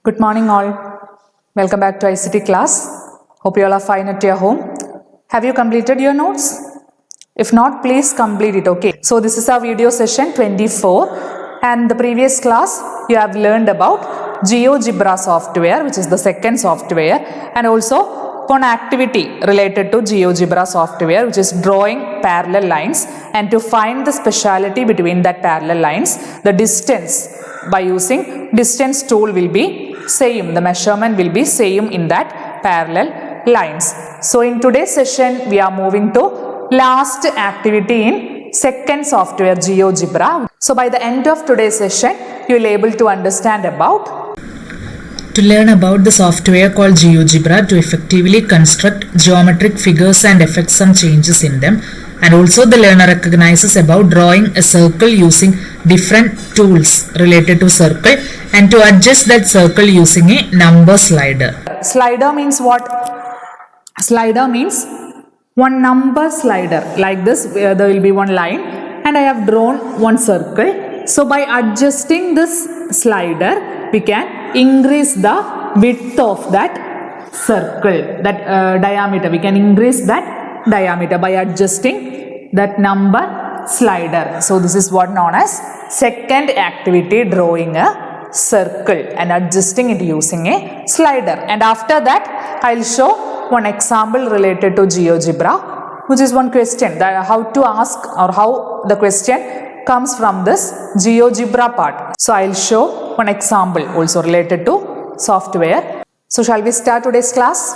Good morning all. Welcome back to ICT class. Hope you all are fine at your home. Have you completed your notes? If not, please complete it, okay? So this is our video session 24 and the previous class you have learned about GeoGebra software, which is the second software, and also one activity related to GeoGebra software, which is drawing parallel lines, and to find the speciality between that parallel lines, the distance by using distance tool will be same, the measurement will be same in that parallel lines. So in today's session we are moving to last activity in second software GeoGebra. So by the end of today's session you will able to understand about to learn about the software called GeoGebra to effectively construct geometric figures and effect some changes in them, and also the learner recognizes about drawing a circle using different tools related to circle and to adjust that circle using a number slider. Slider means what? Slider means one number slider like this, where there will be one line and I have drawn one circle. So by adjusting this slider we can increase the width of that circle, that diameter. We can increase that diameter by adjusting that number slider. So this is what known as second activity, drawing a circle and adjusting it using a slider. And after that I'll show one example related to GeoGebra, which is one question that how to ask or how the question comes from this GeoGebra part. So I'll show one example also related to software. So shall we start today's class?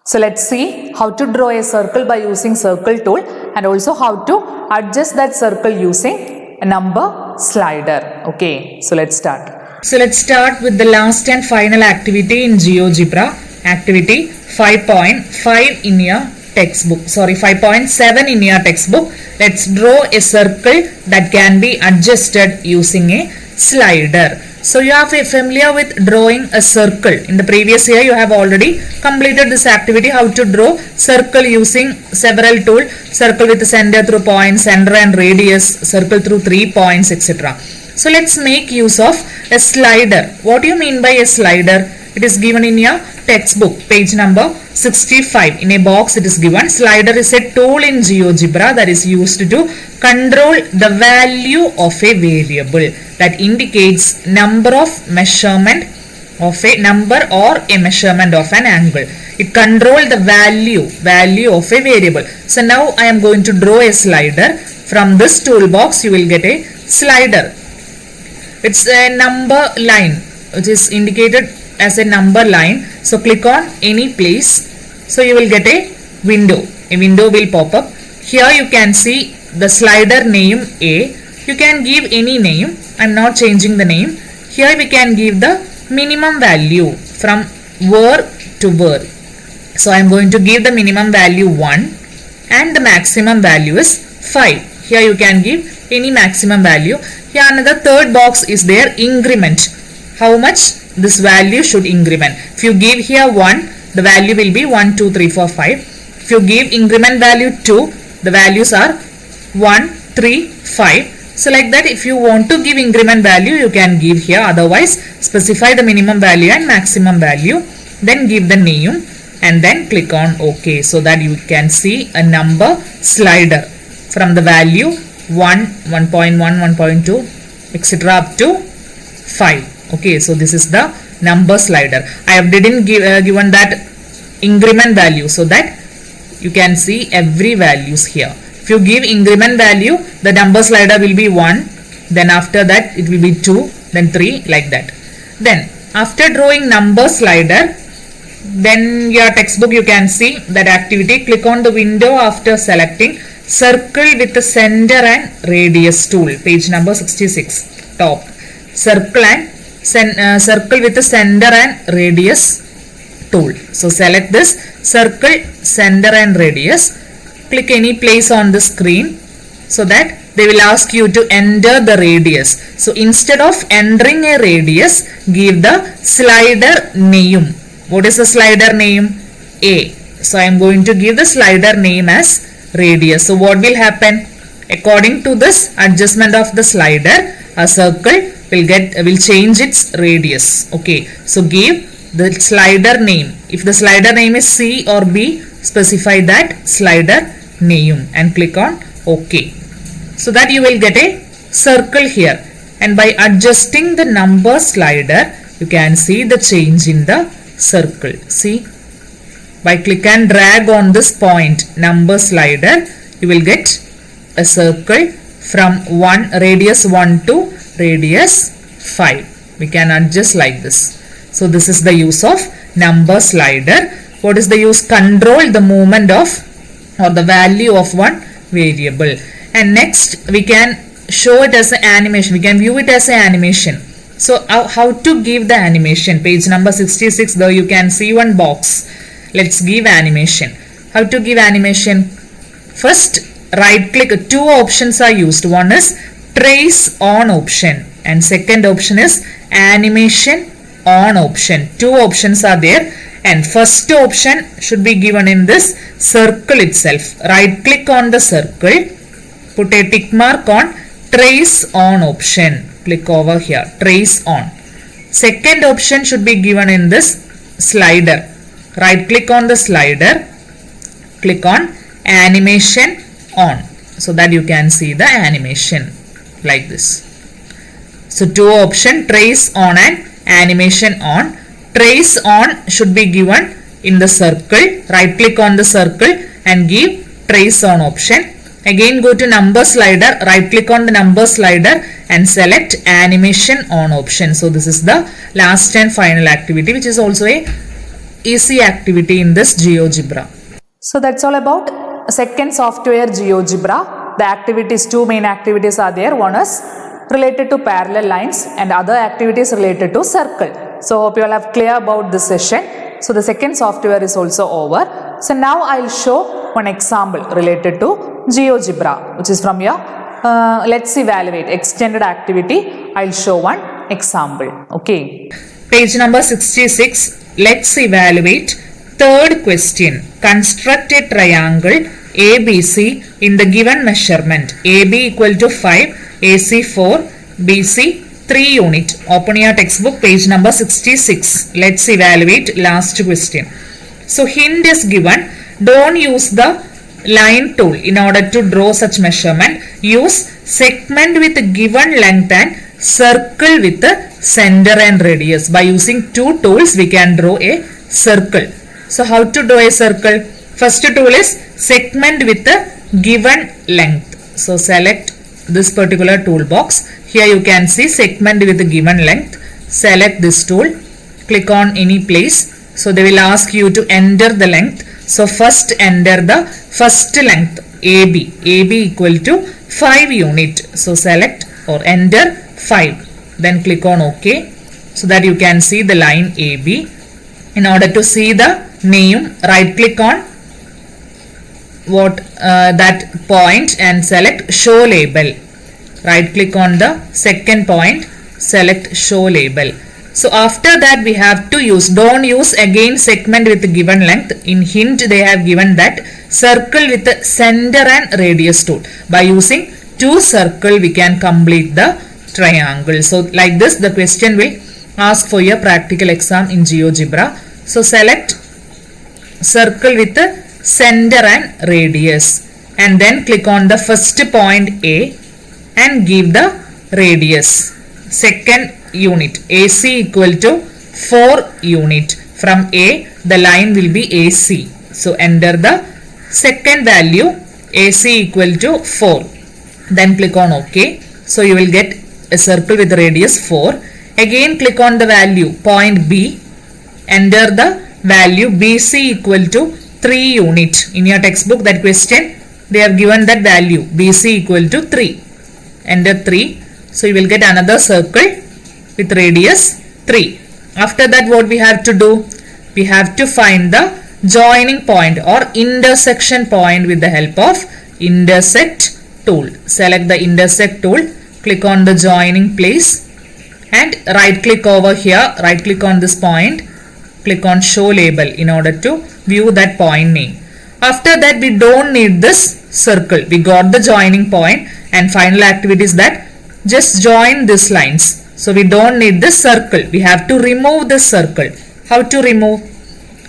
So let's see how to draw a circle by using circle tool and also how to adjust that circle using a number slider. Okay, so let's start. So let's start with the last and final activity in GeoGebra, activity 5.5 in your textbook. Sorry, 5.7 in your textbook. Let's draw a circle that can be adjusted using a slider. So you are familiar with drawing a circle. In the previous year you have already completed this activity, how to draw circle using several tools, circle with center through points, center and radius, circle through 3 points, etc. So let's make use of a slider. What do you mean by a slider? It is given in your textbook, page number 65. In a box it is given. Slider is a tool in GeoGebra that is used to control the value of a variable that indicates number of measurement of a number or a measurement of an angle. It controls the value of a variable. So now I am going to draw a slider. From this toolbox you will get a slider. It's a number line which is indicated as a number line. So click on any place. So you will get a window. A window will pop up. Here you can see the slider name A. You can give any name. I am not changing the name. Here we can give the minimum value from where to where. So I am going to give the minimum value 1 and the maximum value is 5. Here you can give any maximum value. Here another third box is there, increment. How much this value should increment. If you give here 1, the value will be 1, 2, 3, 4, 5. If you give increment value 2, the values are 1, 3, 5. So like that, if you want to give increment value, you can give here. Otherwise, specify the minimum value and maximum value. Then give the name and then click on OK, so that you can see a number slider from the value 1, 1.1, 1.2, etc. up to 5. Okay, so this is the number slider. I have didn't given that increment value so that you can see every values here. If you give increment value, the number slider will be 1, then after that it will be 2, then 3, like that. Then after drawing number slider, then your textbook you can see that activity. Click on the window after selecting circle with the center and radius tool, page number 66, top. Circle and circle with the center and radius tool. So select this circle, center and radius. Click any place on the screen so that they will ask you to enter the radius. So instead of entering a radius, give the slider name. What is the slider name? A. So I am going to give the slider name as radius. So what will happen? According to this adjustment of the slider, a circle will change its radius. Okay, so give the slider name. If the slider name is C or B, specify that slider name and click on OK. So that you will get a circle here, and by adjusting the number slider you can see the change in the circle. See, by click and drag on this point number slider, you will get a circle from radius 1 to radius 5. We can adjust like this. So this is the use of number slider. What is the use? Control the movement of or the value of one variable. And next we can show it as an animation. We can view it as an animation. So how to give the animation? Page number 66, though you can see one box. Let's give animation. How to give animation? First, right click. Two options are used. One is trace on option and second option is animation on option. Two options are there, and first option should be given in this circle itself. Right click on the circle, put a tick mark on trace on option. Click over here, trace on. Second option should be given in this slider. Right click on the slider, click on animation on, so that you can see the animation like this. So two option, trace on and animation on. Trace on should be given in the circle. Right click on the circle and give trace on option. Again go to number slider, right click on the number slider and select animation on option. So this is the last and final activity, which is also a easy activity in this GeoGebra. So that's all about second software GeoGebra. The activities, two main activities are there. One is related to parallel lines and other activities related to circle. So hope you all have clear about this session. So the second software is also over. So now I'll show one example related to GeoGebra, which is from your let's evaluate extended activity. I'll show one example. Okay. Page number 66. Let's evaluate third question. Construct a triangle ABC in the given measurement. AB equal to 5, AC 4, BC 3 unit. Open your textbook, page number 66. Let's evaluate last question. So hint is given. Don't use the line tool in order to draw such measurement. Use segment with given length and circle with the center and radius. By using two tools we can draw a circle. So how to draw a circle? First tool is segment with the given length. So select this particular toolbox. Here you can see segment with the given length. Select this tool. Click on any place. So they will ask you to enter the length. So first enter the first length AB. AB equal to 5 unit. So select or enter 5. Then click on OK. So that you can see the line AB. In order to see the name, right click on that point and select show label. Right click on the second point, select show label. So after that we have to use, don't use again segment with given length. In hint they have given that circle with the center and radius tool. By using two circle we can complete the triangle. So like this the question will ask for your practical exam in GeoGebra. So select circle with the center and radius and then click on the first point A and give the radius. Second unit AC equal to 4 unit. From A the line will be AC. So enter the second value AC equal to 4. Then click on OK. So you will get a circle with radius 4. Again click on the value point B. Enter the value BC equal to 3 unit. In your textbook that question they have given that value BC equal to 3. Enter 3. So you will get another circle with radius 3. After that what we have to do? We have to find the joining point or intersection point with the help of intersect tool. Select the intersect tool. Click on the joining place and right click over here. Right click on this point. Click on show label in order to view that point name. After that we don't need this circle. We got the joining point and final activity is that just join these lines. So we don't need the circle. We have to remove the circle. How to remove?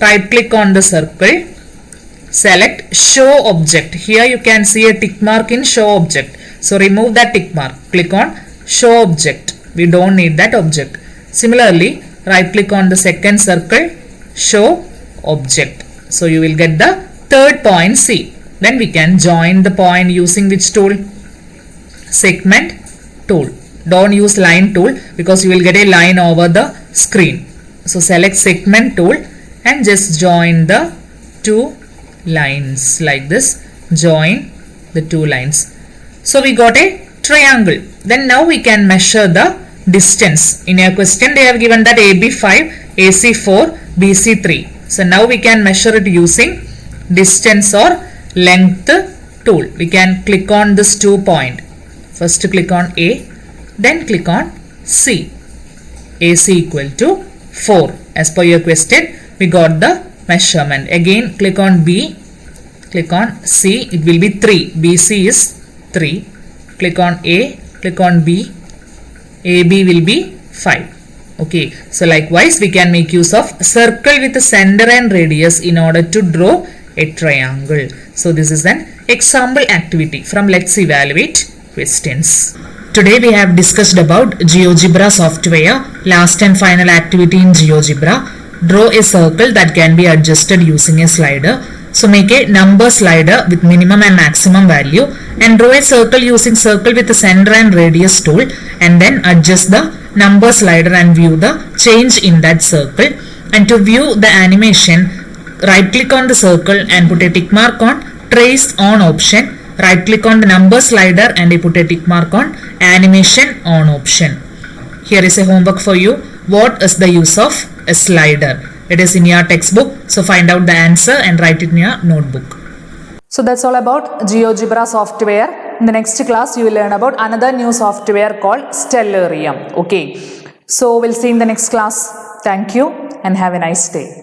Right click on the circle. Select show object. Here you can see a tick mark in show object. So remove that tick mark. Click on show object. We don't need that object. Similarly, right click on the second circle. Show object. So you will get the third point C. Then we can join the point using which tool? Segment tool. Don't use line tool because you will get a line over the screen. So select segment tool and just join the two lines like this. Join the two lines. So we got a triangle. Then now we can measure the distance. In your question they have given that AB 5, AC 4, BC 3. So now we can measure it using distance or length tool. We can click on this 2 point. First click on A, then click on C. AC equal to 4. As per your question, we got the measurement. Again click on B, click on C, it will be 3. BC is 3. Click on A, click on B, AB will be 5. Okay, so likewise we can make use of circle with the center and radius in order to draw a triangle. So this is an example activity from Let's Evaluate questions. Today we have discussed about GeoGebra software, last and final activity in GeoGebra. Draw a circle that can be adjusted using a slider. So make a number slider with minimum and maximum value and draw a circle using circle with the center and radius tool, and then adjust the number slider and view the change in that circle. And to view the animation, right click on the circle and put a tick mark on trace on option. Right click on the number slider and put a tick mark on animation on option. Here is a homework for you. What is the use of a slider? It is in your textbook. So find out the answer and write it in your notebook. So that's all about GeoGebra software. In the next class, you will learn about another new software called Stellarium. Okay. So we'll see in the next class. Thank you and have a nice day.